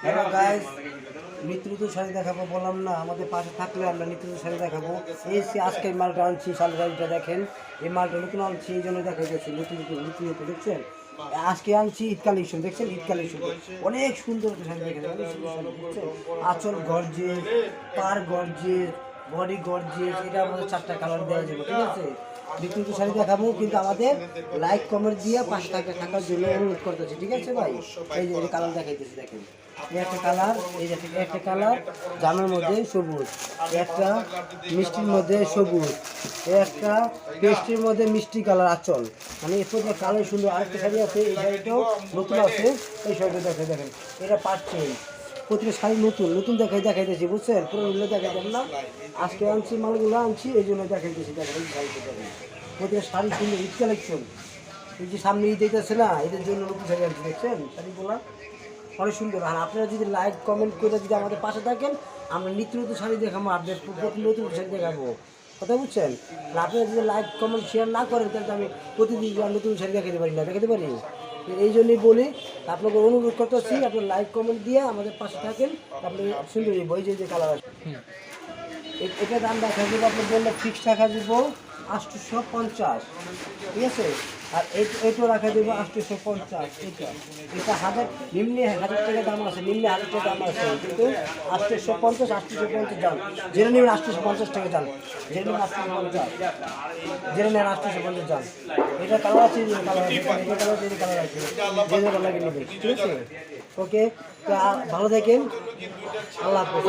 Hello guys, নিত্য নতুন শাড়ি দেখাবো বললাম না, আমাদের পাশে থাকলে আমরা নিত্য নতুন শাড়ি দেখাবো। এই আজকে মালটা আনছি, শাড়িটা দেখেন, এই মালটা নতুন আনছি, এই জন্য দেখা যাচ্ছে নতুন নতুন দেখছেন। আজকে আনছি ঈদ কালেকশন, দেখছেন ঈদ কালেকশন অনেক সুন্দর শাড়ি দেখেন, অনেক সুন্দর শাড়ি দেখছেন। আঁচল গর্জেস, পার গর্জেস, বডি গর্জেস, এটা আমাদের 4টা কালার দেওয়া যাবে, ঠিক আছে। নিত্য নতুন শাড়ি দেখাবো, কিন্তু আমাদের লাইক কমেন্ট দিয়ে পাশে থাকার জন্য অনুরোধ করতেছি, ঠিক আছে ভাই। এই যে কালার দেখাইতেছি, দেখেন এই একটা কালার, এই যে একটা কালার জামের মধ্যে সবুজ, একটা মিষ্টির মধ্যে সবুজ, একটা পেস্টের মধ্যে মিষ্টি কালার আঁচল, মানে এর মধ্যে কালার সুন্দর। আরেকটা শাড়ি আছে, এই শাড়িটাও নতুন আছে, এই শাড়িটা দেখেন এটা পাচ্ছে। প্রতিটা শাড়ি নতুন নতুন দেখাইতেছি, বুঝছেন, পুরো মিলে দেখাইতেন না। আজকে আনছি মালগুলো আনছি, এই জন্য দেখাইতেছি, দেখেন এই শাড়িটা দেখেন, প্রতিটা শাড়ি সুন্দর, ঈদ কালেকশন। এই যে সামনে ঈদ দিতেছে না, ঈদের জন্য নতুন শাড়ি আনছি, দেখছেন শাড়িগুলো অনেক সুন্দর। আর আপনারা যদি লাইক কমেন্ট করে যদি আমাদের পাশে থাকেন, আমরা নিত্য নতুন শাড়ি দেখাবো, আপডেট প্রতি নতুন শাড়ি দেখাবো, কথা বুঝছেন। আর আপনারা যদি লাইক কমেন্ট শেয়ার না করেন, তাহলে আমি প্রতিদিন নতুন শাড়ি দেখাতে পারি না, দেখাতে পারি। এই জন্যই বলি, আপনাকে অনুরোধ করতেছি, আপনার লাইক কমেন্ট দিয়ে আমাদের পাশে থাকেন, আপনি সুন্দর বই যে কালার আছে। এটা দাম রাখা যাবো, আপনার জন্য ফিক্স রাখা যাবো 850, ঠিক আছে। আর এইটাও রাখা দেবো 850। এটা নিম্নে 1000 টাকা দাম আছে, নিম্নে 1000 টাকা দাম আছে, কিন্তু 850 যান, জেনে নেবেন 850 টাকা যান, জেনে নেবেন 850, জেনে নেন 850 যান। এটা কালার আছে, কালার আছে, এটা কালার আছে, কালার আছে, যে কালার নেবেন, ঠিক আছে। ওকে, ভালো থাকেন, আল্লাহ হাফেজ।